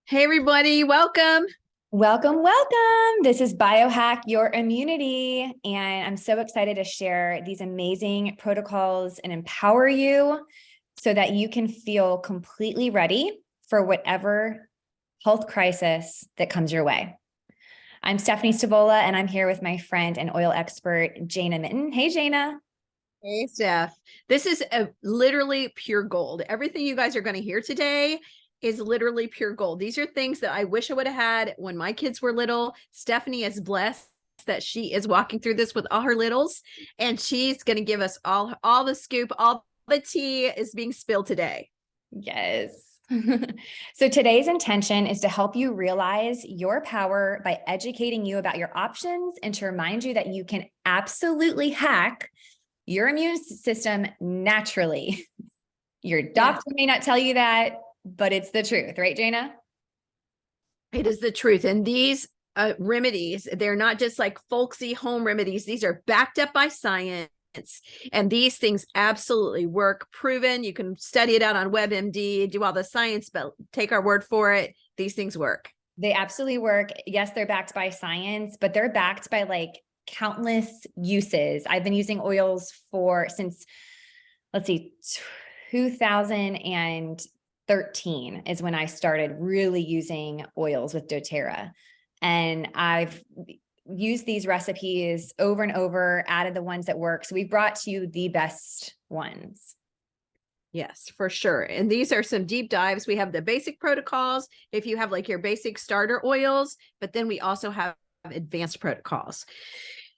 Hey everybody, welcome. Welcome, welcome. This is Biohack Your Immunity. And I'm so excited to share these amazing protocols and empower you so that you can feel completely ready for whatever health crisis that comes your way. I'm Stephanie Stavola, and I'm here with my friend and oil expert, Jana Mitten. Hey, Jana. Hey Steph. This is literally pure gold. Everything you guys are going to hear today is literally pure gold. These are things that I wish I would have had when my kids were little. Stephanie is blessed that she is walking through this with all her littles, and she's going to give us all the scoop, all the tea is being spilled today. Yes. So today's intention is to help you realize your power by educating you about your options and to remind you that you can absolutely hack your immune system naturally. Your Yes, doctor may not tell you that, but it's the truth, right, Jana? it is the truth. And these remedies, they're not just like folksy home remedies. These are backed up by science. And these things absolutely work, proven. You can study it out on WebMD, do all the science, but take our word for it. These things work. They absolutely work. Yes, they're backed by science, but they're backed by like countless uses. I've been using oils since, let's see, 2013 is when I started really using oils with doTERRA. And I've used these recipes over and over, added the ones that work. So we've brought to you the best ones. Yes, for sure. And these are some deep dives. We have the basic protocols if you have like your basic starter oils, but then we also have advanced protocols.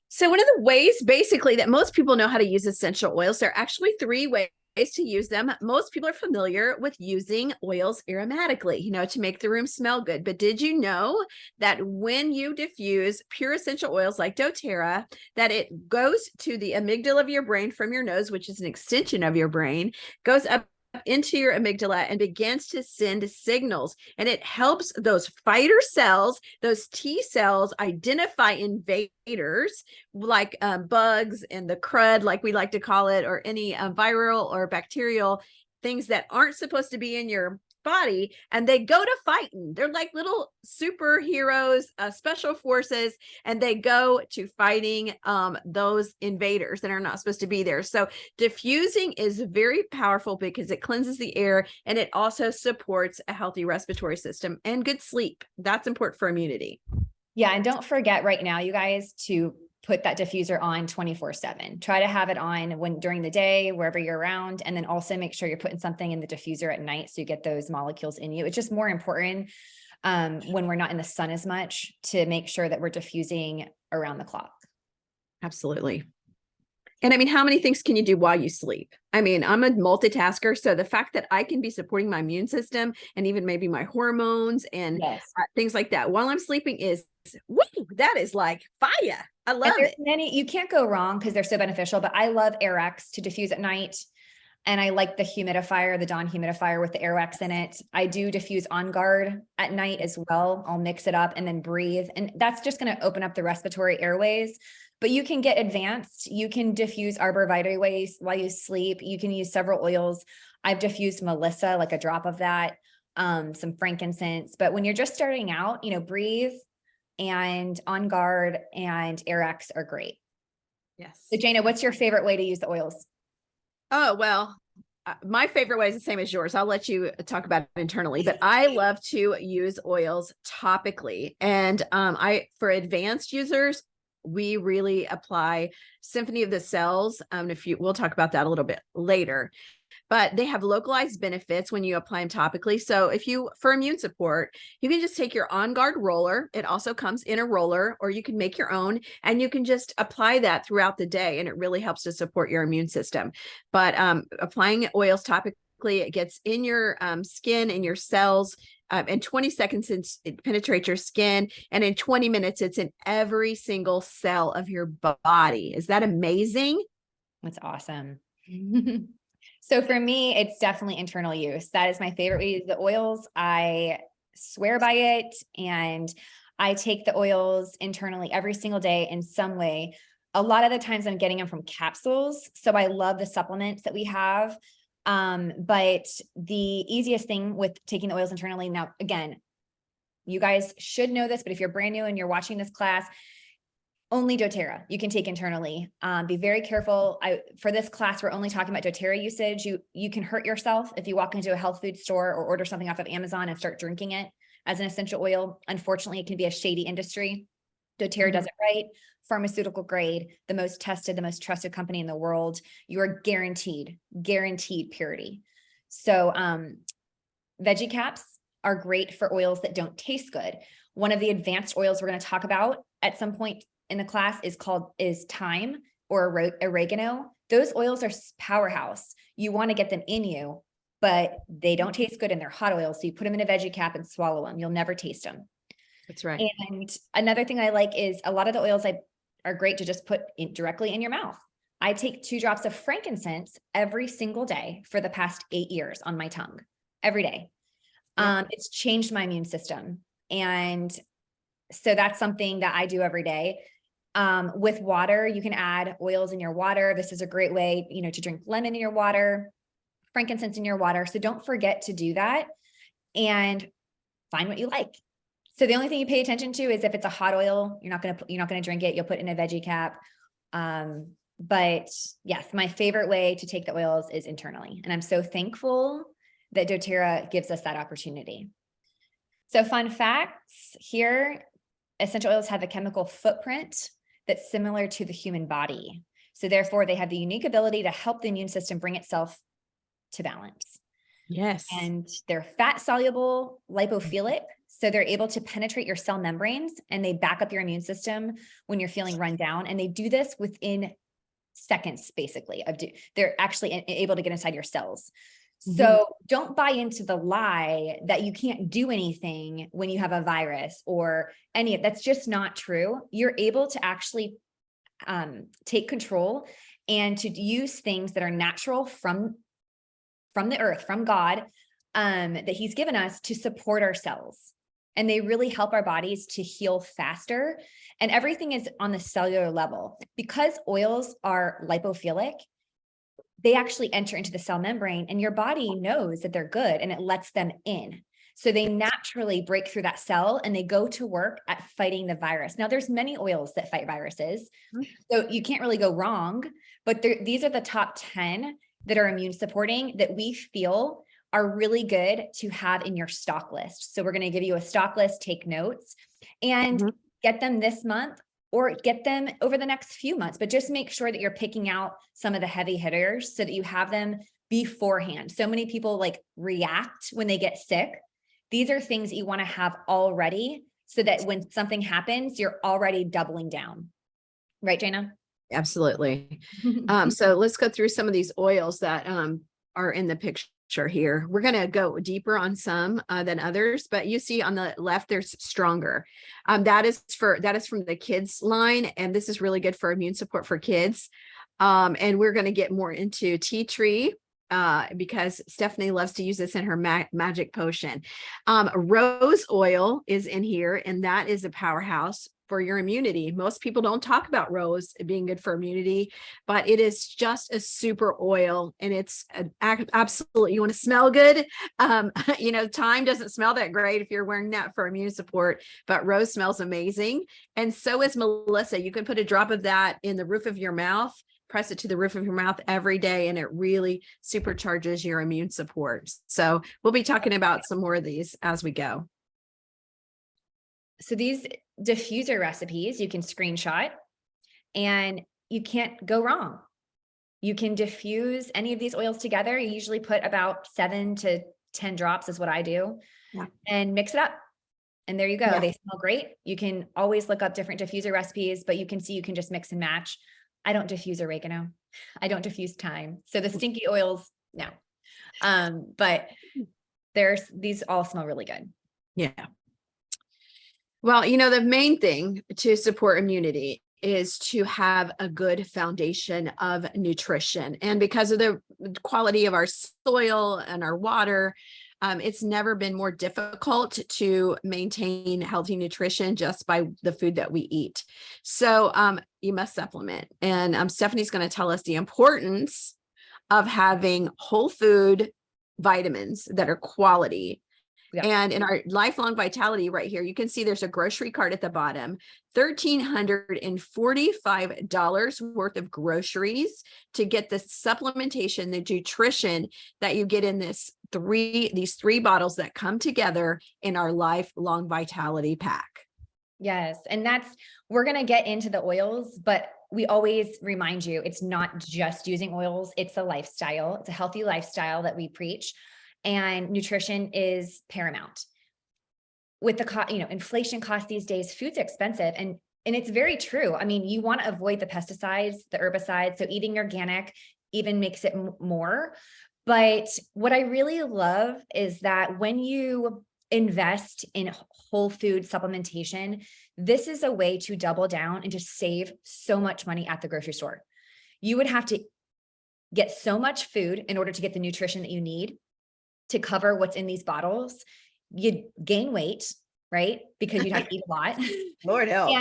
So one of the ways basically that most people know how to use essential oils, there are actually three ways to use them. Most people are familiar with using oils aromatically, to make the room smell good. But did you know that when you diffuse pure essential oils like doTERRA, that it goes to the amygdala of your brain from your nose, which is an extension of your brain, goes up into your amygdala and begins to send signals, and it helps those fighter cells, those T cells, identify invaders like bugs and the crud, like we like to call it, or any viral or bacterial things that aren't supposed to be in your body, and they go to fighting. They're like little superheroes, special forces, and they go to fighting those invaders that are not supposed to be there. So diffusing is very powerful because it cleanses the air, and it also supports a healthy respiratory system and good sleep. That's important for immunity. Yeah. And don't forget right now, you guys, to put that diffuser on 24/7. Try to have it on during the day, wherever you're around. And then also make sure you're putting something in the diffuser at night so you get those molecules in you. It's just more important when we're not in the sun as much to make sure that we're diffusing around the clock. Absolutely. And I mean, how many things can you do while you sleep? I mean, I'm a multitasker. So the fact that I can be supporting my immune system and even maybe my hormones and Yes. things like that while I'm sleeping is, woo, that is like fire. I And love there's it. many, you can't go wrong because they're so beneficial, but I love Airx to diffuse at night. And I like the humidifier, the Dawn humidifier with the Airx in it. I do diffuse On Guard at night as well. I'll mix it up and then breathe. And that's just going to open up the respiratory airways. But you can get advanced. You can diffuse arborvitae waste while you sleep. You can use several oils. I've diffused Melissa, like a drop of that, some frankincense. But when you're just starting out, breathe and On Guard and Airx are great. So Yes. Jana, what's your favorite way to use the oils? Oh, well, my favorite way is the same as yours. I'll let you talk about it internally, but I love to use oils topically. And for advanced users, we really apply Symphony of the Cells. We'll talk about that a little bit later, but they have localized benefits when you apply them topically. So for immune support, you can just take your On Guard roller. It also comes in a roller, or you can make your own, and you can just apply that throughout the day, and it really helps to support your immune system. But applying oils topically, it gets in your skin and your cells. In 20 seconds, it penetrates your skin, and in 20 minutes, it's in every single cell of your body. Is that amazing? That's awesome. So for me, it's definitely internal use. That is my favorite way to use the oils. I swear by it. And I take the oils internally every single day in some way. A lot of the times I'm getting them from capsules. So I love the supplements that we have. But the easiest thing with taking the oils internally now, again, you guys should know this, but if you're brand new and you're watching this class, only doTERRA you can take internally. Be very careful. For this class, we're only talking about doTERRA usage. You can hurt yourself if you walk into a health food store or order something off of Amazon and start drinking it as an essential oil. Unfortunately, it can be a shady industry. doTERRA does it right. Pharmaceutical grade, the most tested, the most trusted company in the world. You are guaranteed purity. So veggie caps are great for oils that don't taste good. One of the advanced oils we're going to talk about at some point in the class is thyme or oregano. Those oils are powerhouse. You want to get them in you, but they don't taste good and they're hot oils. So you put them in a veggie cap and swallow them. You'll never taste them. That's right. And another thing I like is a lot of the oils are great to just put directly in your mouth. I take 2 drops of frankincense every single day for the past 8 years on my tongue, every day. It's changed my immune system. And so that's something that I do every day. With water, you can add oils in your water. This is a great way, to drink lemon in your water, frankincense in your water. So don't forget to do that and find what you like. So the only thing you pay attention to is if it's a hot oil, you're not going to drink it. You'll put in a veggie cap. But yes, my favorite way to take the oils is internally. And I'm so thankful that doTERRA gives us that opportunity. So fun facts here, essential oils have a chemical footprint that's similar to the human body. So therefore they have the unique ability to help the immune system bring itself to balance. Yes. And they're fat soluble, lipophilic. So they're able to penetrate your cell membranes and they back up your immune system when you're feeling run down. And they do this within seconds, basically. They're actually able to get inside your cells. So don't buy into the lie that you can't do anything when you have a virus or that's just not true. You're able to actually take control and to use things that are natural from the earth, from God, that he's given us to support our cells. And they really help our bodies to heal faster. And everything is on the cellular level. Because oils are lipophilic, they actually enter into the cell membrane and your body knows that they're good and it lets them in. So they naturally break through that cell and they go to work at fighting the virus. Now there's many oils that fight viruses, so you can't really go wrong, but these are the top 10 that are immune supporting that we feel are really good to have in your stock list. So we're going to give you a stock list, take notes and get them this month or get them over the next few months, but just make sure that you're picking out some of the heavy hitters so that you have them beforehand. So many people react when they get sick. These are things that you want to have already so that when something happens, you're already doubling down. Right, Jana? Absolutely. So let's go through some of these oils that are in the picture here. We're going to go deeper on some than others, but you see on the left, there's Stronger. That is from the kids line. And this is really good for immune support for kids. And we're going to get more into tea tree because Stephanie loves to use this in her magic potion. Rose oil is in here, and that is a powerhouse for your immunity. Most people don't talk about rose being good for immunity, but it is just a super oil and it's absolutely, you want to smell good. Thyme doesn't smell that great if you're wearing that for immune support, but rose smells amazing. And so is Melissa. You can put a drop of that in the roof of your mouth, press it to the roof of your mouth every day, and it really supercharges your immune support. So we'll be talking about some more of these as we go. So these diffuser recipes you can screenshot and you can't go wrong. You can diffuse any of these oils together. You usually put about 7 to 10 drops is what I do, and mix it up. And there you go. Yeah. They smell great. You can always look up different diffuser recipes, but you can see you can just mix and match. I don't diffuse oregano. I don't diffuse thyme. So the stinky oils, no. But these all smell really good. Yeah. Well, the main thing to support immunity is to have a good foundation of nutrition. And because of the quality of our soil and our water, it's never been more difficult to maintain healthy nutrition just by the food that we eat. So you must supplement. And Stephanie's going to tell us the importance of having whole food vitamins that are quality Yeah. And in our lifelong vitality right here, you can see there's a grocery cart at the bottom, $1,345 worth of groceries to get the supplementation, the nutrition that you get in these three bottles that come together in our lifelong vitality pack. Yes. And we're going to get into the oils, but we always remind you, it's not just using oils. It's a lifestyle. It's a healthy lifestyle that we preach, and nutrition is paramount. With the inflation cost these days, food's expensive, and it's very true. I mean, you want to avoid the pesticides, the herbicides. So eating organic even makes it more. But what I really love is that when you invest in whole food supplementation, this is a way to double down and just save so much money at the grocery store. You would have to get so much food in order to get the nutrition that you need to cover what's in these bottles. You'd gain weight, right? Because you'd have to eat a lot. Lord help.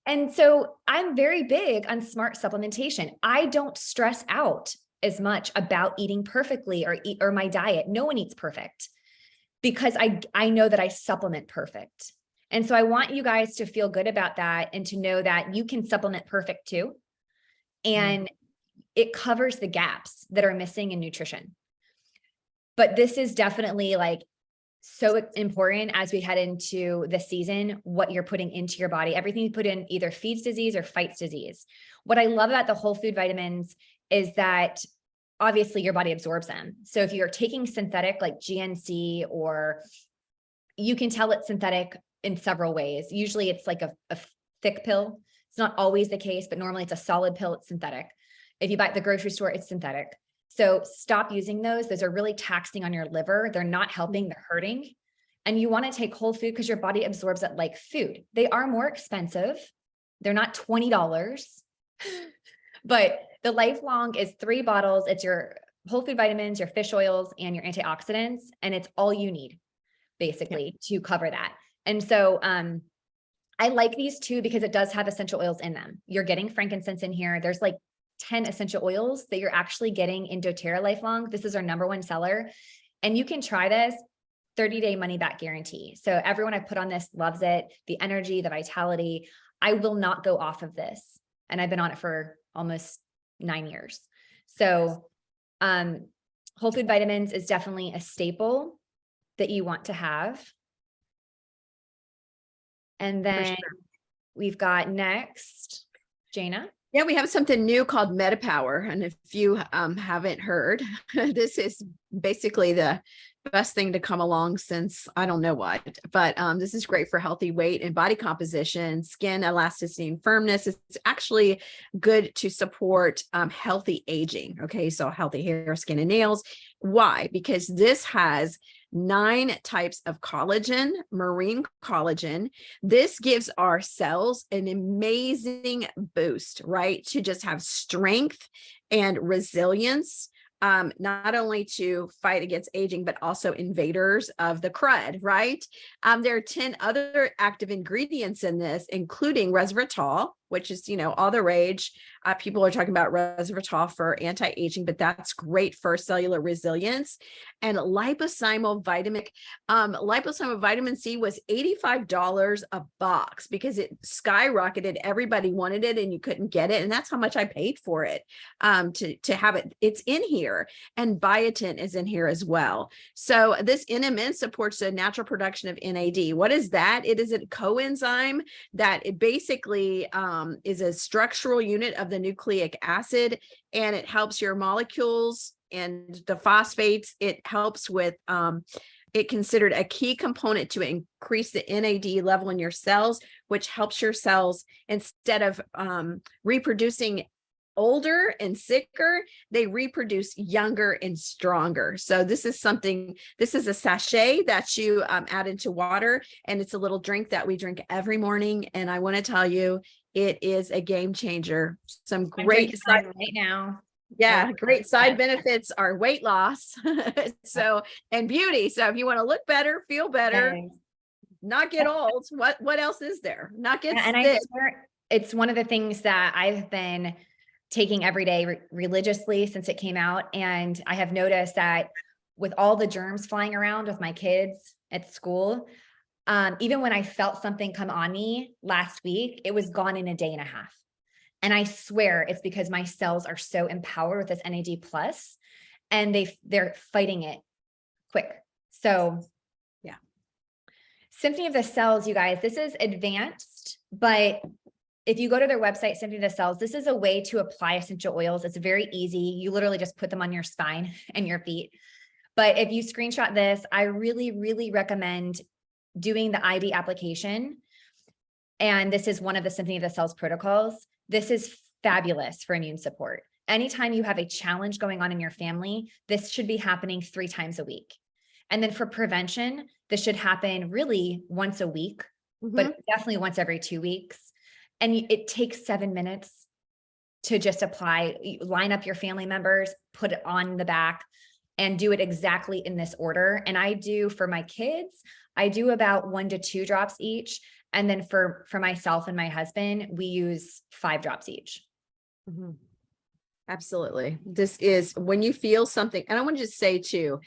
And so I'm very big on smart supplementation. I don't stress out as much about eating perfectly or my diet. No one eats perfect, because I know that I supplement perfect. And so I want you guys to feel good about that and to know that you can supplement perfect too. And it covers the gaps that are missing in nutrition. But this is definitely like so important as we head into the season, what you're putting into your body. Everything you put in either feeds disease or fights disease. What I love about the whole food vitamins is that obviously your body absorbs them. So if you're taking synthetic like GNC, or you can tell it's synthetic in several ways. Usually it's like a thick pill. It's not always the case, but normally it's a solid pill. It's synthetic. If you buy at the grocery store, it's synthetic. So stop using those. Those are really taxing on your liver. They're not helping, they're hurting. And you want to take whole food because your body absorbs it like food. They are more expensive. They're not $20, but the lifelong is 3 bottles. It's your whole food vitamins, your fish oils, and your antioxidants. And it's all you need basically to cover that. And so, I like these too, because it does have essential oils in them. You're getting frankincense in here. There's like 10 essential oils that you're actually getting in doTERRA Lifelong. This is our #1 seller. And you can try this 30-day money back guarantee. So everyone I put on this loves it. The energy, the vitality. I will not go off of this. And I've been on it for almost 9 years. So whole food vitamins is definitely a staple that you want to have. And then we've got next, Jana. Yeah, we have something new called MetaPower. And if you haven't heard, this is basically the best thing to come along since I don't know what, but this is great for healthy weight and body composition, skin elasticity and firmness. It's actually good to support healthy aging. Okay, so healthy hair, skin, and nails. Why? Because this has 9 types of collagen, marine collagen. This gives our cells an amazing boost, right? To just have strength and resilience, not only to fight against aging, but also invaders of the crud, right? There are 10 other active ingredients in this, including resveratrol, which is, all the rage. People are talking about resveratrol for anti-aging, but that's great for cellular resilience. And liposomal vitamin C was $85 a box because it skyrocketed. Everybody wanted it and you couldn't get it. And that's how much I paid for it, to have it. It's in here. And biotin is in here as well. So this NMN supports the natural production of NAD. What is that? It is a coenzyme that it basically is a structural unit of the nucleic acid, and it helps your molecules and the phosphates. It helps with it considered a key component to increase the NAD level in your cells, which helps your cells, instead of reproducing older and sicker, they reproduce younger and stronger. So this is a sachet that you add into water, and it's a little drink that we drink every morning. And I want to tell you, it is a game changer. Some great side right now. Yeah, great side benefits are weight loss. So, and beauty. So if you want to look better, feel better, not get old, what else is there? Not get and sick. I swear, it's one of the things that I've been taking every day religiously since it came out. And I have noticed that with all the germs flying around with my kids at school, even when I felt something come on me last week, it was gone in a day and a half. And I swear it's because my cells are so empowered with this NAD plus, and they're fighting it quick. So Yeah. Symphony of the Cells, you guys, this is advanced, but if you go to their website, Symphony of the Cells, this is a way to apply essential oils. It's very easy. You literally just put them on your spine and your feet. But if you screenshot this, I really, really recommend doing the IV application. And this is one of the Symphony of the Cells protocols. This is fabulous for immune support. Anytime you have a challenge going on in your family, this should be happening 3 times a week. And then for prevention, this should happen really once a week, but definitely once every 2 weeks. And it takes 7 minutes to just apply, line up your family members, put it on the back, and do it exactly in this order. And I do for my kids, I do about 1 to 2 drops each. And then for myself and my husband, we use 5 drops each. Absolutely. This is when you feel something. And I want to just say too,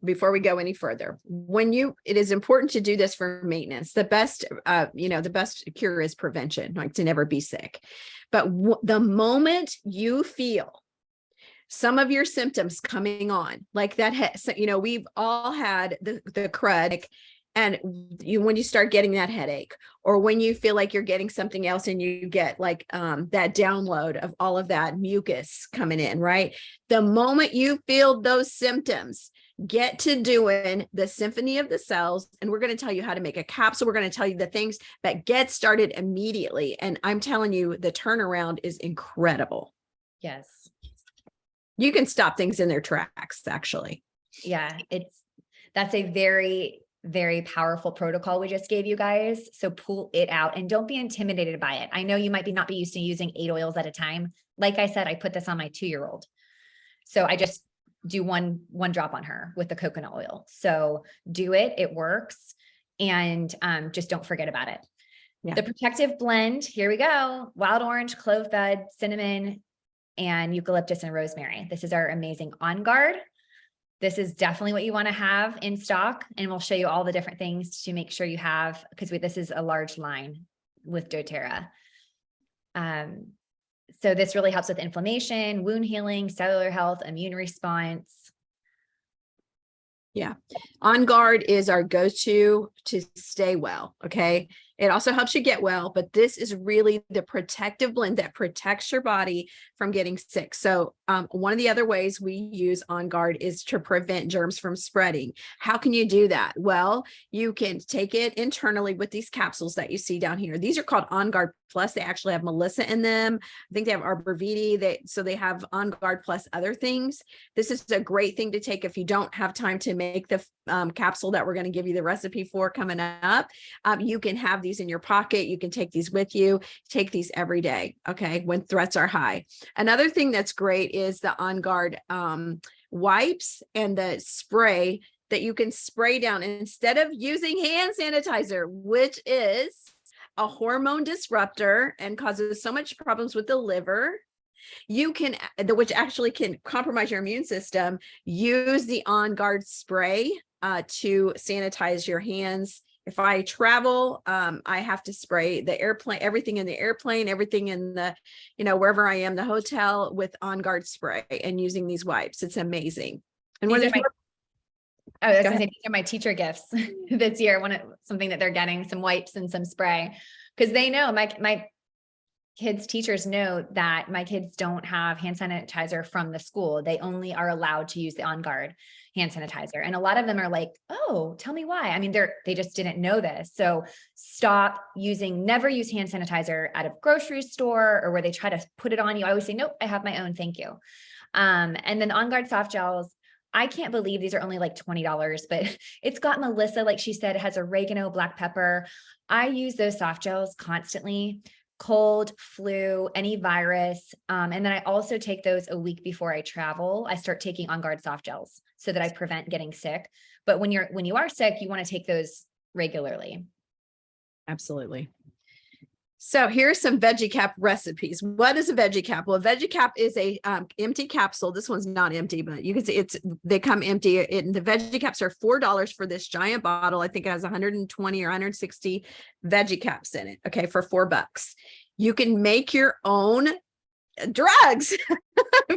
before we go any further, it is important to do this for maintenance. The best, the best cure is prevention, like to never be sick. But the moment you feel some of your symptoms coming on, like that, we've all had the crud. And when you start getting that headache, or when you feel like you're getting something else and you get like that download of all of that mucus coming in, right? The moment you feel those symptoms, get to doing the Symphony of the Cells. And we're going to tell you how to make a capsule. We're going to tell you the things that get started immediately. And I'm telling you, the turnaround is incredible. Yes. You can stop things in their tracks, actually. Yeah, that's a very, very powerful protocol we just gave you guys. So pull it out and don't be intimidated by it. I know you might not be used to using 8 oils at a time. Like I said, I put this on my 2-year-old. So I just do one drop on her with the coconut oil. So do it. It works. And just don't forget about it. Yeah. The protective blend, here we go. Wild orange, clove bud, cinnamon, and eucalyptus and rosemary. This is our amazing On Guard. This is definitely what you want to have in stock. And we'll show you all the different things to make sure you have, because this is a large line with doTERRA. So this really helps with inflammation, wound healing, cellular health, immune response. Yeah. On Guard is our go-to to stay well. Okay. It also helps you get well, but this is really the protective blend that protects your body from getting sick. So one of the other ways we use On Guard is to prevent germs from spreading. How can you do that? Well, you can take it internally with these capsules that you see down here. These are called On Guard Plus. They actually have Melissa in them. I think they have arborvitae. So they have On Guard plus other things. This is a great thing to take if you don't have time to make the capsule that we're going to give you the recipe for coming up. You can have these in your pocket. You can take these with you. Take these every day. Okay. When threats are high. Another thing that's great is the On Guard wipes and the spray that you can spray down instead of using hand sanitizer, which is a hormone disruptor and causes so much problems with the liver. You can, which actually can compromise your immune system, use the On Guard spray to sanitize your hands. If I travel, I have to spray the airplane, everything in the airplane, everything in the, wherever I am, the hotel, with On Guard spray and using these wipes. It's amazing. And when these are my teacher gifts this year. Something that they're getting, some wipes and some spray, because they know my kids' teachers know that my kids don't have hand sanitizer from the school. They only are allowed to use the On Guard hand sanitizer. And a lot of them are like, oh, tell me why. I mean, they just didn't know this. So never use hand sanitizer at a grocery store or where they try to put it on you. I always say, nope, I have my own. Thank you. And then On Guard soft gels, I can't believe these are only like $20, but it's got Melissa, like she said, it has oregano, black pepper. I use those soft gels constantly. Cold, flu, any virus. And then I also take those a week before I travel. I start taking On Guard soft gels so that I prevent getting sick. But when you are sick, you want to take those regularly. Absolutely. So here's some veggie cap recipes. What is a veggie cap? Well, a veggie cap is a empty capsule. This one's not empty, but you can see they come empty. The veggie caps are $4 for this giant bottle. I think it has 120 or 160 veggie caps in it. Okay, for $4. You can make your own drugs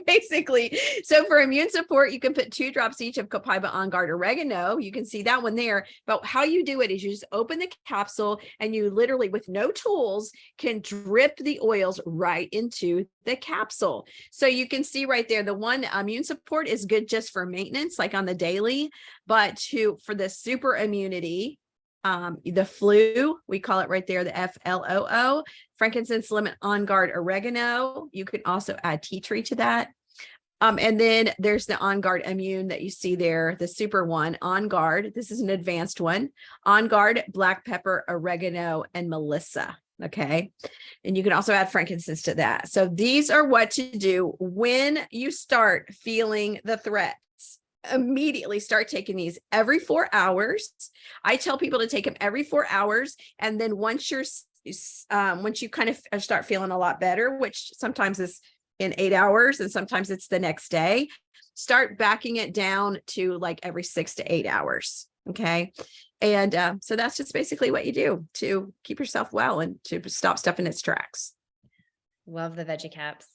basically. So for immune support, you can put 2 drops each of copaiba, on guard, oregano. You can see that one there. But how you do it is you just open the capsule and you literally, with no tools, can drip the oils right into the capsule. So you can see right there, the one immune support is good just for maintenance, like on the daily, but for the super immunity, the flu, we call it right there, the FLOO, frankincense, lemon, on guard, oregano. You can also add tea tree to that. And then there's the on guard immune that you see there, the super one, on guard. This is an advanced one. On guard, black pepper, oregano, and melissa. Okay. And you can also add frankincense to that. So these are what to do when you start feeling the threat. Immediately start taking these every 4 hours. I tell people to take them every 4 hours. And then once you kind of start feeling a lot better, which sometimes is in 8 hours and sometimes it's the next day, start backing it down to like every 6 to 8 hours. Okay. And so that's just basically what you do to keep yourself well and to stop stuff in its tracks. Love the veggie caps.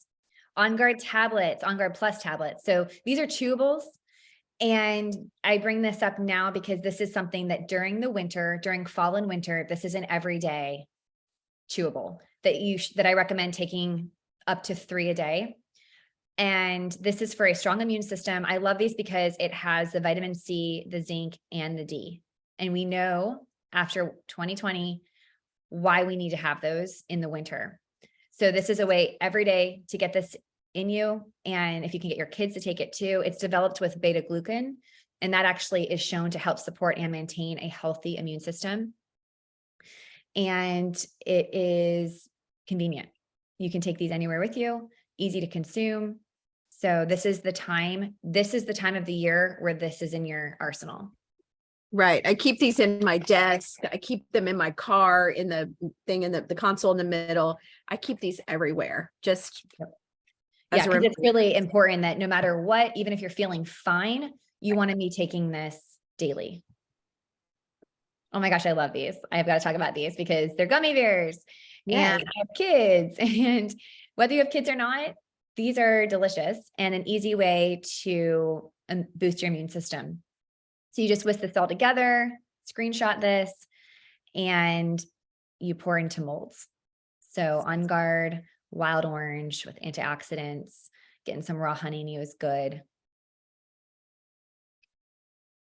On guard tablets, on guard plus tablets. So these are chewables. And I bring this up now because this is something that during the winter, during fall and winter, this is an everyday chewable that I recommend taking up to 3 a day. And this is for a strong immune system. I love these because it has the vitamin C, the zinc, and the D. And we know after 2020 why we need to have those in the winter. So this is a way every day to get this in you. And if you can get your kids to take it too, it's developed with beta glucan. And that actually is shown to help support and maintain a healthy immune system. And it is convenient. You can take these anywhere with you, easy to consume. So this is the time of the year where this is in your arsenal. Right. I keep these in my desk. I keep them in my car, in the thing, in the console in the middle. I keep these everywhere. Just yeah, because it's really important that no matter what, even if you're feeling fine, you want to be taking this daily. Oh my gosh, I love these. I've got to talk about these because they're gummy bears. Yes. And I have kids. And whether you have kids or not, these are delicious and an easy way to boost your immune system. So you just whisk this all together, screenshot this, and you pour into molds. So On Guard, wild orange with antioxidants, getting some raw honey in you is good.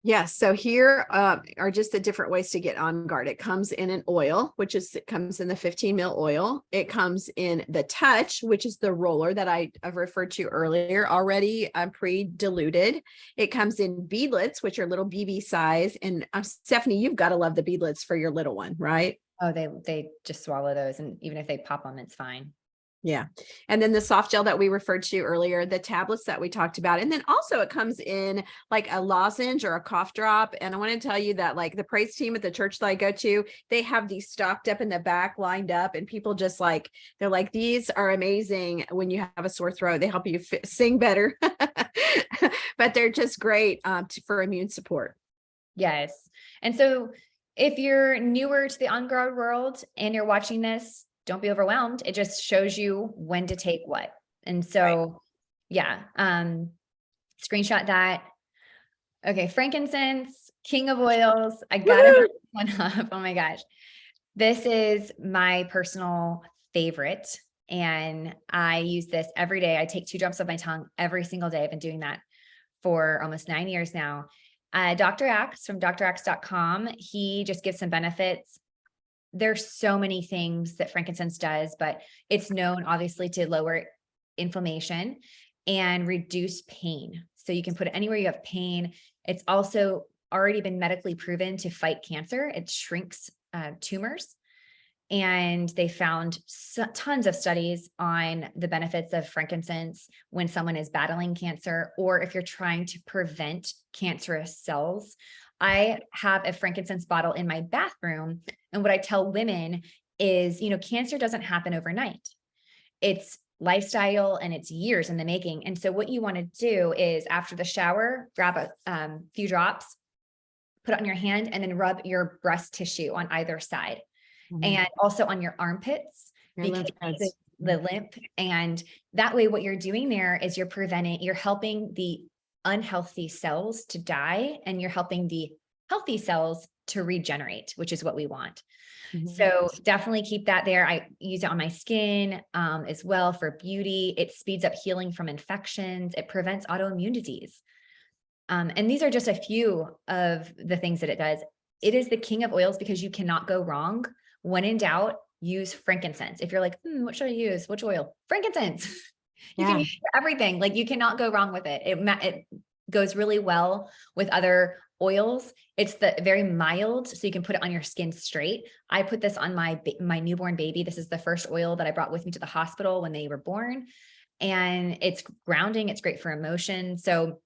Yes. So here are just the different ways to get On Guard. It comes in an oil, it comes in the 15 ml oil. It comes in the Touch, which is the roller that I've referred to earlier, already pre-diluted. It comes in beadlets, which are little BB size. And Stephanie, you've got to love the beadlets for your little one, right? Oh, they just swallow those. And even if they pop them, it's fine. Yeah. And then the soft gel that we referred to earlier, the tablets that we talked about. And then also it comes in like a lozenge or a cough drop. And I want to tell you that like the praise team at the church that I go to, they have these stocked up in the back, lined up, and people just like, they're like, these are amazing when you have a sore throat. They help you sing better, but they're just great for immune support. Yes. And so if you're newer to the On Guard world and you're watching this, don't be overwhelmed. It just shows you when to take what. And so, right. Yeah, screenshot that. Okay. Frankincense, king of oils. I got to bring one up. Oh my gosh. This is my personal favorite. And I use this every day. I take 2 drops of my tongue every single day. I've been doing that for almost 9 years now. Dr. Axe from draxe.com, he just gives some benefits. There's so many things that frankincense does, but it's known obviously to lower inflammation and reduce pain. So you can put it anywhere you have pain. It's also already been medically proven to fight cancer. It shrinks tumors. And they found tons of studies on the benefits of frankincense when someone is battling cancer, or if you're trying to prevent cancerous cells. I have a frankincense bottle in my bathroom. And what I tell women is, cancer doesn't happen overnight. It's lifestyle and it's years in the making. And so what you want to do is after the shower, grab a few drops, put it on your hand, and then rub your breast tissue on either side. And also on your armpits, because the lymph. And that way, what you're doing there is you're helping the unhealthy cells to die, and you're helping the healthy cells to regenerate, which is what we want. So definitely keep that there. I use it on my skin as well for beauty. It speeds up healing from infections. It prevents autoimmune disease. And these are just a few of the things that it does. It is the king of oils because you cannot go wrong. When in doubt, use frankincense. If you're like, what should I use? Which oil? Frankincense. You can use it for everything. Like you cannot go wrong with it. It goes really well with other oils. It's very mild, so you can put it on your skin straight. I put this on my newborn baby. This is the first oil that I brought with me to the hospital when they were born. And it's grounding. It's great for emotion. So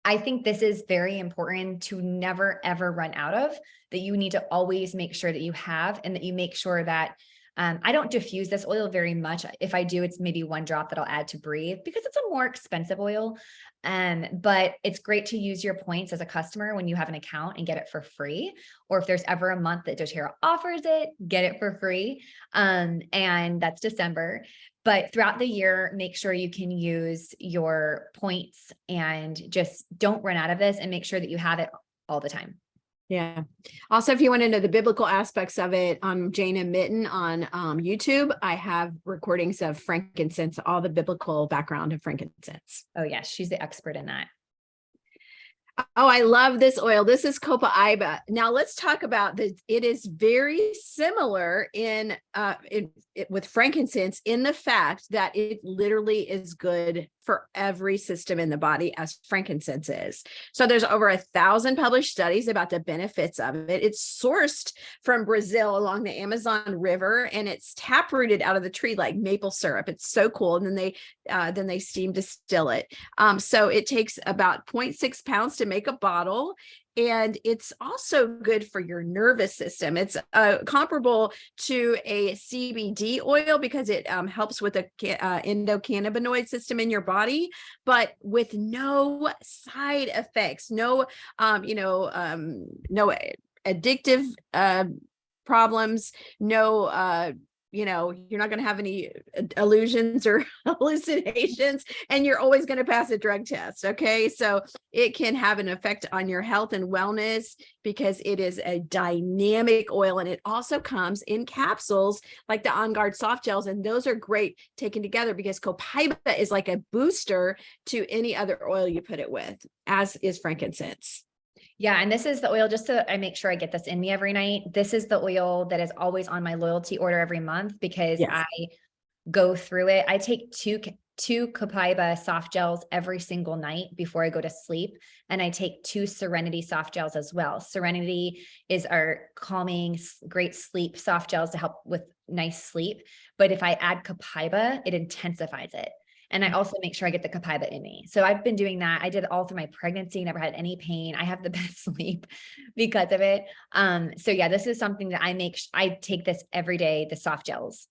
I think this is very important to never, ever run out of, that you need to always make sure that you have, and that you make sure that I don't diffuse this oil very much. If I do, it's maybe one drop that I'll add to breathe because it's a more expensive oil. But it's great to use your points as a customer when you have an account and get it for free. Or if there's ever a month that doTERRA offers it, get it for free. And that's December. But throughout the year, make sure you can use your points and just don't run out of this, and make sure that you have it all the time. Yeah. Also, if you want to know the biblical aspects of it, Jane and Mitten on YouTube, I have recordings of frankincense, all the biblical background of frankincense. Oh yes, she's the expert in that. Oh, I love this oil. This is copaiba. Now let's talk about this. It is very similar with frankincense in the fact that it literally is good for every system in the body, as frankincense is. So there's over 1,000 published studies about the benefits of it. It's sourced from Brazil along the Amazon River, and it's tap rooted out of the tree like maple syrup. It's so cool. And then they steam distill it. So it takes about 0.6 pounds to make a bottle. And it's also good for your nervous system. It's comparable to a CBD oil because it helps with the endocannabinoid system in your body, but with no side effects, no addictive problems, no you're not going to have any illusions or hallucinations, and you're always going to pass a drug test. Okay. So it can have an effect on your health and wellness because it is a dynamic oil, and it also comes in capsules like the On Guard soft gels. And those are great taken together because copaiba is like a booster to any other oil you put it with, as is frankincense. Yeah. And this is the oil, just so I make sure I get this in me every night. This is the oil that is always on my loyalty order every month because I go through it. I take two copaiba soft gels every single night before I go to sleep. And I take 2 Serenity soft gels as well. Serenity is our calming, great sleep soft gels to help with nice sleep. But if I add copaiba, it intensifies it. And I also make sure I get the copaiba in me. So I've been doing that. I did it all through my pregnancy, never had any pain. I have the best sleep because of it. So yeah, this is something that I take this every day, the soft gels.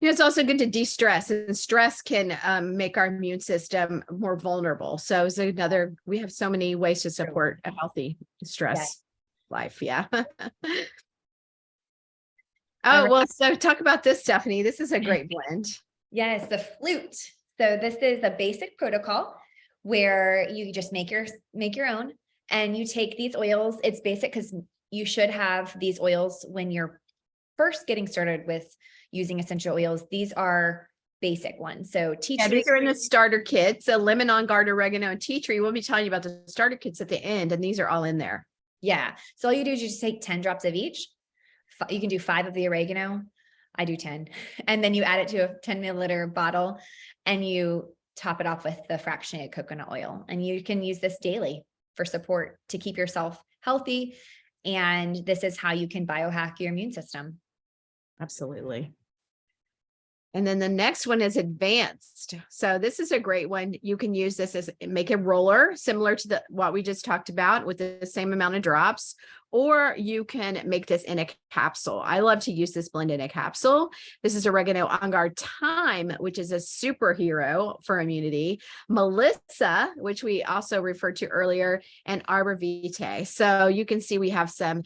It's also good to de-stress, and stress can make our immune system more vulnerable. So it's we have so many ways to support a healthy stress life. Yeah. Well, so talk about this, Stephanie. This is a great blend. Yes, the flute. So this is a basic protocol where you just make your own, and you take these oils. It's basic because you should have these oils when you're first getting started with using essential oils. These are basic ones. So tea tree. These are in the starter kits, a lemon, on guard, oregano, and tea tree. We'll be telling you about the starter kits at the end, and these are all in there. Yeah. So all you do is you just take 10 drops of each. You can do 5 of the oregano. I do 10. And then you add it to a 10 milliliter bottle, and you top it off with the fractionated coconut oil. And you can use this daily for support to keep yourself healthy. And this is how you can biohack your immune system. Absolutely. And then the next one is advanced. So this is a great one. You can use this as make a roller similar to what we just talked about with the same amount of drops, or you can make this in a capsule. I love to use this blend in a capsule. This is oregano, on guard, thyme, which is a superhero for immunity, melissa, which we also referred to earlier, and arbor vitae. So you can see we have some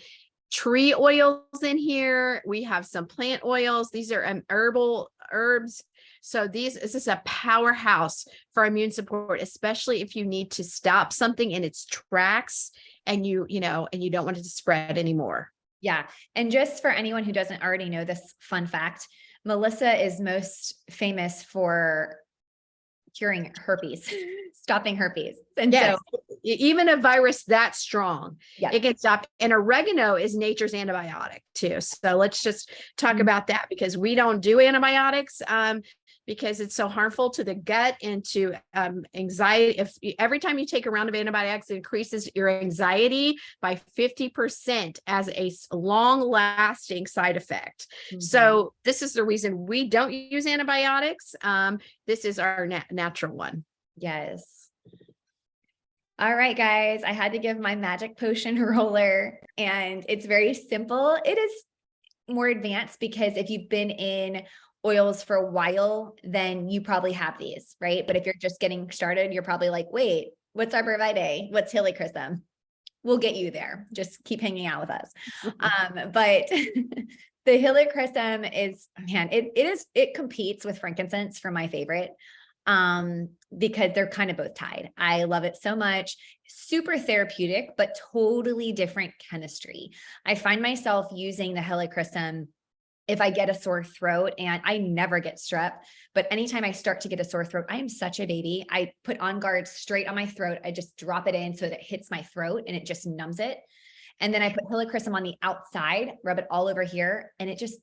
tree oils in here. We have some plant oils. These are herbal herbs. So this is a powerhouse for immune support, especially if you need to stop something in its tracks and you don't want it to spread anymore. Yeah. And just for anyone who doesn't already know this fun fact, Melissa is most famous for curing herpes, stopping herpes. And yes, so even a virus that strong, yeah, it can stop. And oregano is nature's antibiotic too. So let's just talk about that, because we don't do antibiotics because it's so harmful to the gut and to anxiety. If every time you take a round of antibiotics, it increases your anxiety by 50% as a long-lasting side effect. So this is the reason we don't use antibiotics. This is our natural one. Yes. All right, guys, I had to give my magic potion roller, and it's very simple. It is more advanced because if you've been in oils for a while, then you probably have these, right? But if you're just getting started, you're probably like, wait, what's arbor vitae? What's helichrysum? We'll get you there. Just keep hanging out with us. But the helichrysum is, man, it competes with frankincense for my favorite. Because they're kind of both tied. I love it so much. Super therapeutic, but totally different chemistry. I find myself using the helichrysum if I get a sore throat, and I never get strep, but anytime I start to get a sore throat, I am such a baby. I put On Guard straight on my throat. I just drop it in so that it hits my throat and it just numbs it. And then I put helichrysum on the outside, rub it all over here, and it just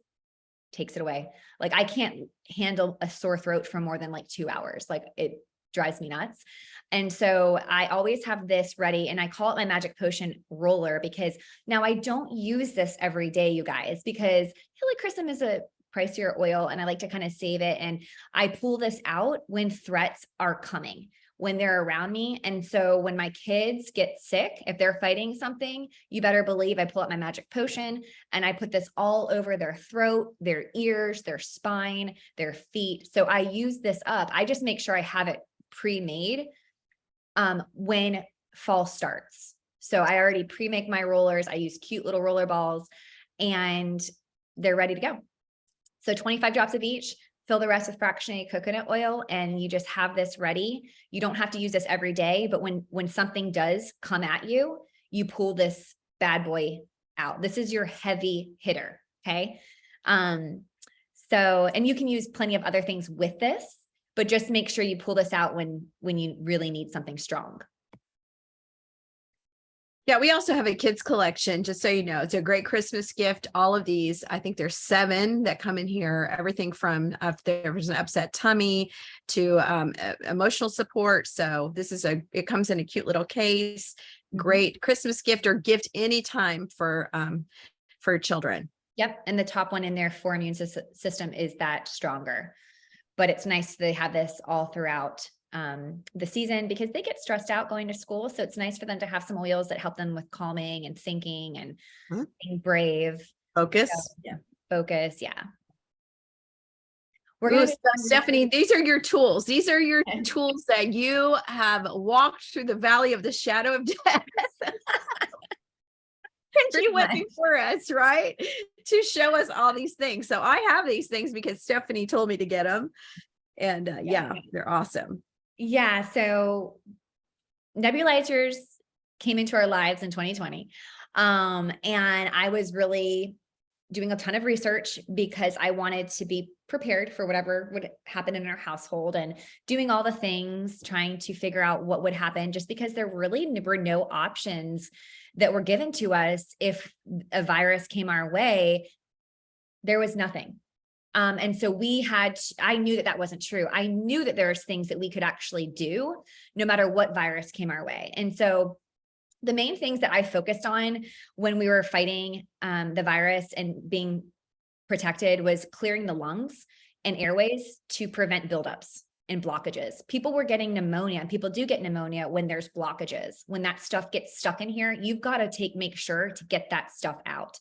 takes it away. Like I can't handle a sore throat for more than like 2 hours. Like it drives me nuts. And so I always have this ready, and I call it my magic potion roller, because now I don't use this every day, you guys, because helichrysum is a pricier oil and I like to kind of save it. And I pull this out when threats are coming, when they're around me. And so when my kids get sick, if they're fighting something, you better believe I pull out my magic potion and I put this all over their throat, their ears, their spine, their feet. So I use this up. I just make sure I have it pre-made when fall starts. So I already pre-make my rollers. I use cute little roller balls and they're ready to go. So 25 drops of each. Fill the rest with fractionated coconut oil, and you just have this ready. You don't have to use this every day, but when something does come at you, you pull this bad boy out. This is your heavy hitter, okay? And you can use plenty of other things with this, but just make sure you pull this out when you really need something strong. Yeah, we also have a kids collection, just so you know. It's a great Christmas gift. All of these, I think there's 7 that come in here. Everything from if there's an upset tummy to emotional support. So this is it comes in a cute little case. Great Christmas gift or gift anytime for children. Yep. And the top one in there for immune system is that stronger. But it's nice to have this all throughout the season, because they get stressed out going to school. So it's nice for them to have some oils that help them with calming and thinking and being brave. Focus. So, yeah. Focus. Yeah. We're going to Stephanie, these are your tools. These are your tools that you have walked through the valley of the shadow of death. And she went before us, right? To show us all these things. So I have these things because Stephanie told me to get them. And yeah, they're awesome. Yeah. So nebulizers came into our lives in 2020. And I was really doing a ton of research because I wanted to be prepared for whatever would happen in our household, and doing all the things, trying to figure out what would happen, just because there really were no options that were given to us. If a virus came our way, there was nothing. And so I knew that wasn't true. I knew that there's things that we could actually do no matter what virus came our way. And so the main things that I focused on when we were fighting the virus and being protected was clearing the lungs and airways to prevent buildups and blockages. People were getting pneumonia, and people do get pneumonia when there's blockages. When that stuff gets stuck in here, you've got to make sure to get that stuff out.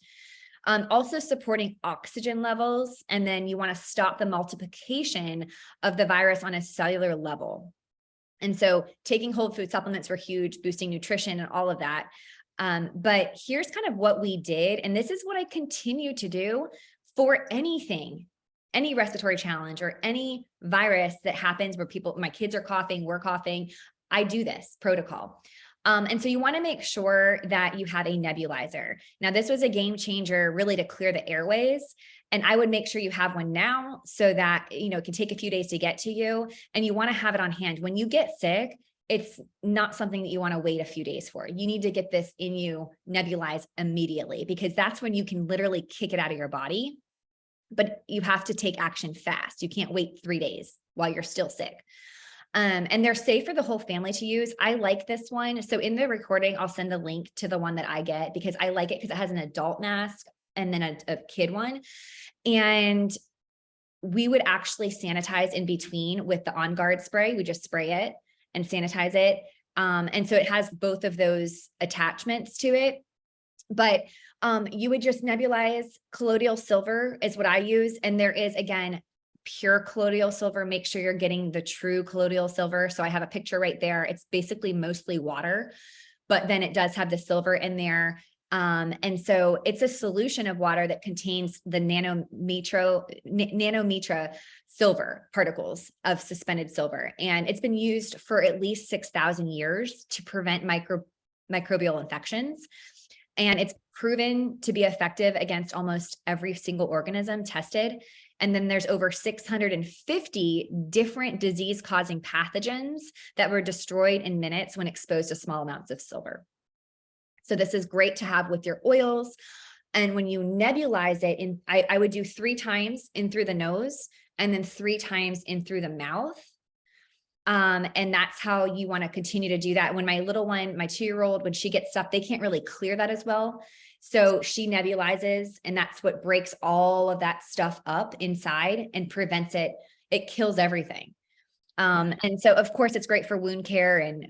Also supporting oxygen levels, and then you want to stop the multiplication of the virus on a cellular level. And so taking whole food supplements were huge, boosting nutrition and all of that. But here's kind of what we did. And this is what I continue to do for anything, any respiratory challenge or any virus that happens where my kids are coughing, we're coughing. I do this protocol. And so you want to make sure that you have a nebulizer. Now, this was a game changer really to clear the airways. And I would make sure you have one now so that, it can take a few days to get to you, and you want to have it on hand. When you get sick, it's not something that you want to wait a few days for. You need to get this in you, nebulized immediately, because that's when you can literally kick it out of your body. But you have to take action fast. You can't wait 3 days while you're still sick. And they're safe for the whole family to use. I like this one. So in the recording, I'll send a link to the one that I get because I like it because it has an adult mask and then a kid one. And we would actually sanitize in between with the On Guard spray. We just spray it and sanitize it. And so it has both of those attachments to it. But you would just nebulize colloidal silver is what I use. And there is, again, pure colloidal silver. Make sure you're getting the true colloidal silver. So I have a picture right there. It's basically mostly water, but then it does have the silver in there. And so it's a solution of water that contains the nanometer silver particles of suspended silver. And it's been used for at least 6,000 years to prevent microbial infections. And it's proven to be effective against almost every single organism tested. And then there's over 650 different disease-causing pathogens that were destroyed in minutes when exposed to small amounts of silver. So this is great to have with your oils. And when you nebulize it, I would do 3 times in through the nose and then 3 times in through the mouth. And that's how you want to continue to do that. When my little one, my 2-year-old, when she gets stuff, they can't really clear that as well. So she nebulizes, and that's what breaks all of that stuff up inside and prevents it. It kills everything. And so of course it's great for wound care, and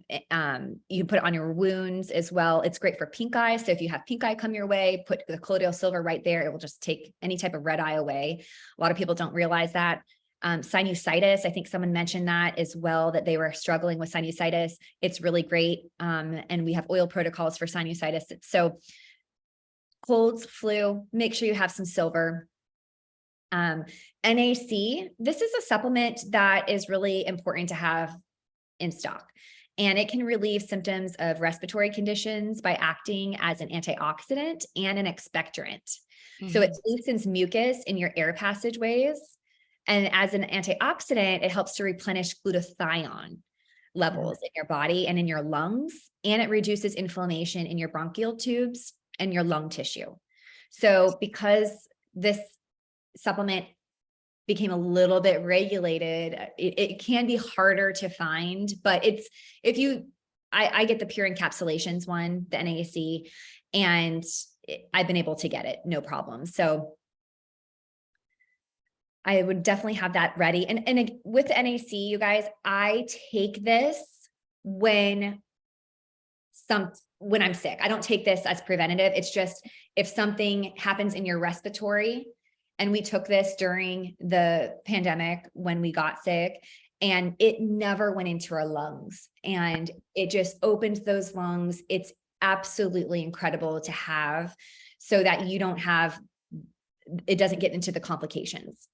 you can put it on your wounds as well. It's great for pink eye. So if you have pink eye come your way, put the colloidal silver right there. It will just take any type of red eye away. A lot of people don't realize that. Sinusitis, I think someone mentioned that as well, that they were struggling with sinusitis. It's really great. And we have oil protocols for sinusitis. So colds, flu, make sure you have some silver. NAC, this is a supplement that is really important to have in stock, and it can relieve symptoms of respiratory conditions by acting as an antioxidant and an expectorant. Mm-hmm. So it loosens mucus in your air passageways. And as an antioxidant, it helps to replenish glutathione levels in your body and in your lungs, and it reduces inflammation in your bronchial tubes and your lung tissue. So because this supplement became a little bit regulated, it can be harder to find, but I get the pure encapsulations one, the NAC, and I've been able to get it, no problem. So I would definitely have that ready. And with the NAC, you guys, I take this when I'm sick. I don't take this as preventative. It's just if something happens in your respiratory, and we took this during the pandemic when we got sick, and it never went into our lungs, and it just opened those lungs. It's absolutely incredible to have so that it doesn't get into the complications.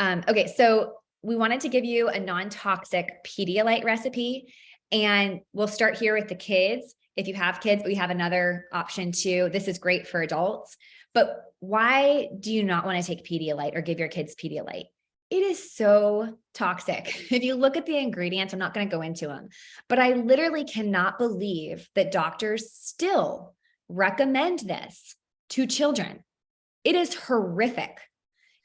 Okay, so we wanted to give you a non-toxic Pedialyte recipe, and we'll start here with the kids. If you have kids, we have another option too. This is great for adults, but why do you not want to take Pedialyte or give your kids Pedialyte? It is so toxic. If you look at the ingredients, I'm not going to go into them, but I literally cannot believe that doctors still recommend this to children. It is horrific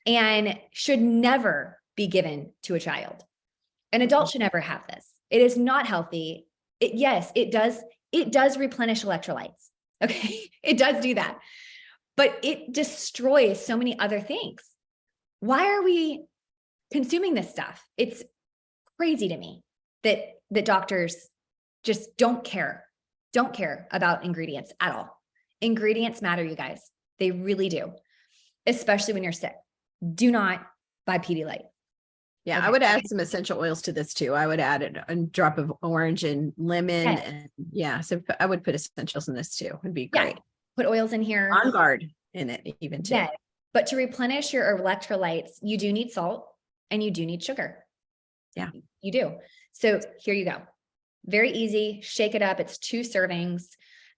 and should never be given to a child. An adult should never have this. It is not healthy. Yes, it does replenish electrolytes. Okay, it does do that, but it destroys so many other things. why are we consuming this stuff? It's crazy to me that doctors just don't care about ingredients at all. Ingredients matter, you guys. They really do, especially when you're sick. Do not buy Pedialyte. Yeah, Okay. I would add some essential oils to this too. I would add a drop of orange and lemon. Yes. And yeah, so I would put essentials in this too. It'd be great. Yeah. Put oils in here. On guard in it even too. Yeah. But to replenish your electrolytes, you do need salt and you do need sugar. Yeah. You do. So here you go. Very easy. Shake it up. It's 2 servings.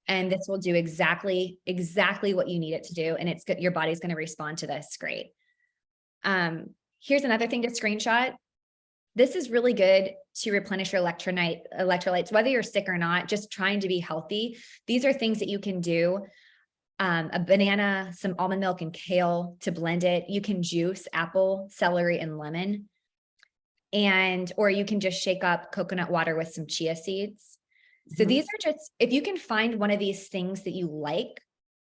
And this will do exactly what you need it to do. And it's good. Your body's going to respond to this. Great. Here's another thing to screenshot. This is really good to replenish your electrolytes, whether you're sick or not, just trying to be healthy. These are things that you can do. A banana, some almond milk and kale to blend it. You can juice apple, celery, and lemon. Or you can just shake up coconut water with some chia seeds. So these are just, if you can find one of these things that you like,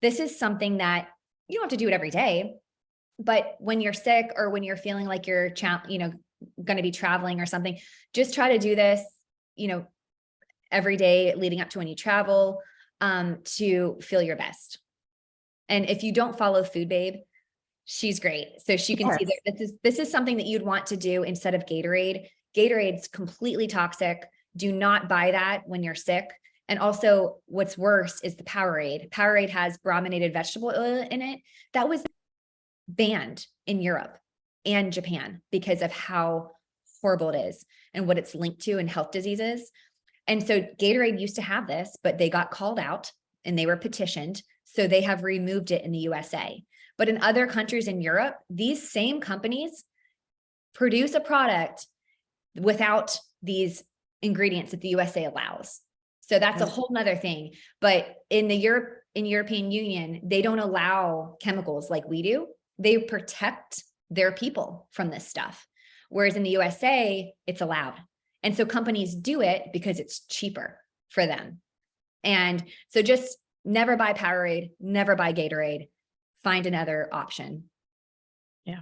this is something that you don't have to do it every day, but when you're sick or when you're feeling like you're, going to be traveling or something, just try to do this, every day leading up to when you travel, to feel your best. And if you don't follow Food Babe, she's great. So she can see that this is something that you'd want to do instead of Gatorade. Gatorade's completely toxic. Do not buy that when you're sick. And also what's worse is the Powerade. Powerade has brominated vegetable oil in it. That was banned in Europe and Japan because of how horrible it is and what it's linked to in health diseases. And so Gatorade used to have this, but they got called out and they were petitioned. So they have removed it in the USA. But in other countries in Europe, these same companies produce a product without these ingredients that the USA allows. So that's a whole nother thing. But in the European Union, they don't allow chemicals like we do. They protect their people from this stuff. Whereas in the USA, it's allowed. And so companies do it because it's cheaper for them. And so just never buy Powerade, never buy Gatorade, find another option. Yeah.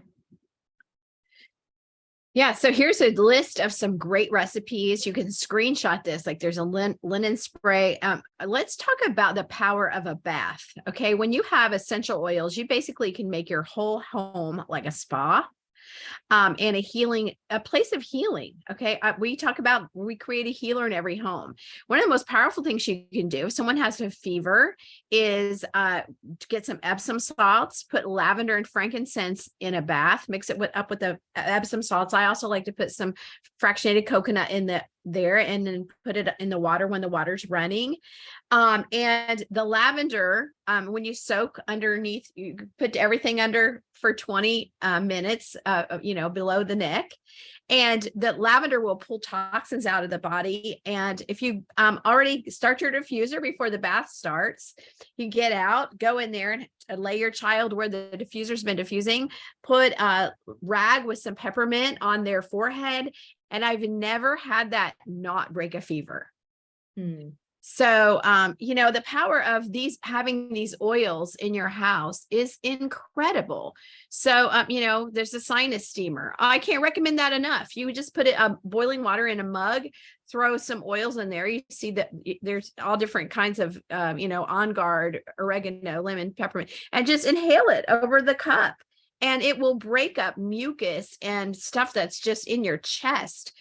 Yeah. So here's a list of some great recipes. You can screenshot this. Like there's a linen spray. Let's talk about the power of a bath. Okay. When you have essential oils, you basically can make your whole home like a spa. And a place of healing. Okay. We create a healer in every home. One of the most powerful things you can do if someone has a fever is get some Epsom salts, put lavender and frankincense in a bath, mix it up with the Epsom salts. I also like to put some fractionated coconut in there and then put it in the water when the water's running. And the lavender, when you soak underneath, you put everything under for 20 minutes, below the neck. And the lavender will pull toxins out of the body. And if you already start your diffuser before the bath starts, you get out, go in there and lay your child where the diffuser's been diffusing, put a rag with some peppermint on their forehead. And I've never had that not break a fever. So, the power of having these oils in your house is incredible. So, there's a sinus steamer. I can't recommend that enough. You would just put boiling water in a mug, throw some oils in there. You see that there's all different kinds of, On Guard, oregano, lemon, peppermint, and just inhale it over the cup. And it will break up mucus and stuff that's just in your chest.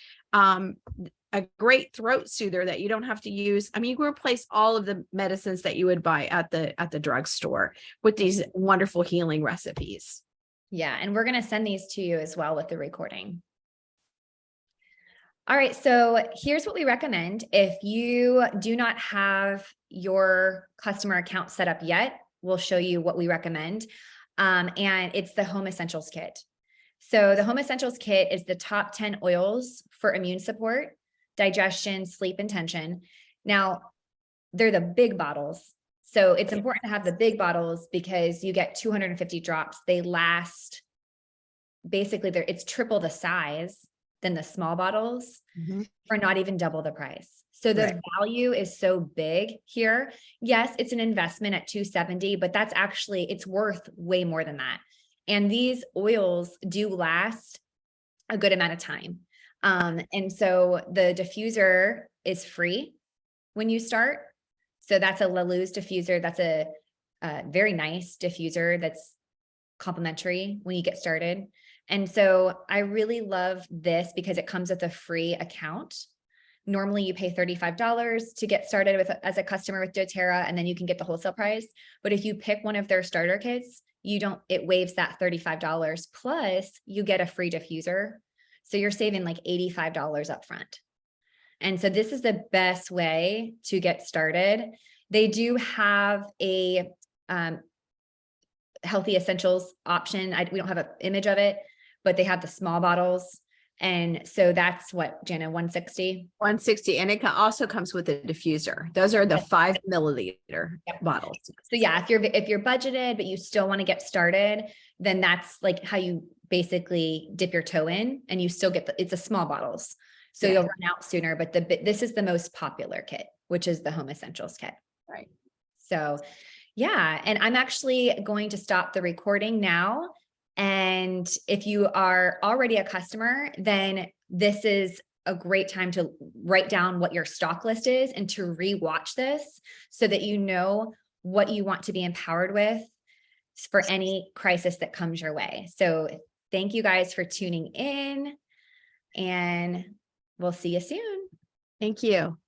A great throat soother that you don't have to use. I mean, you can replace all of the medicines that you would buy at the drugstore with these wonderful healing recipes. Yeah. And we're going to send these to you as well with the recording. All right. So here's what we recommend. If you do not have your customer account set up yet, we'll show you what we recommend. And it's the Home Essentials Kit. So the Home Essentials Kit is the top 10 oils for immune support, digestion, sleep, and tension. Now, they're the big bottles. So it's important to have the big bottles because you get 250 drops. They last, basically, it's triple the size than the small bottles for not even double the price. So the value is so big here. Yes, it's an investment at $270, but that's actually, it's worth way more than that. And these oils do last a good amount of time. And so the diffuser is free when you start. So that's a La Luz diffuser. That's a very nice diffuser that's complimentary when you get started. And so I really love this because it comes with a free account. Normally you pay $35 to get started with as a customer with doTERRA, and then you can get the wholesale price. But if you pick one of their starter kits, it waives that $35 plus you get a free diffuser. So you're saving like $85 up front. And so this is the best way to get started. They do have a healthy essentials option. We don't have an image of it, but they have the small bottles. And so that's what, Jenna, 160? 160. And it also comes with a diffuser. Those are the 5 milliliter bottles. So yeah, if you're budgeted, but you still want to get started, then that's like how you basically dip your toe in, and you still get it's a small bottles. So you'll run out sooner, but this is the most popular kit, which is the Home Essentials kit. Right. So yeah, and I'm actually going to stop the recording now. And if you are already a customer, then this is a great time to write down what your stock list is and to rewatch this so that you know what you want to be empowered with for any crisis that comes your way. So thank you guys for tuning in, and we'll see you soon. Thank you.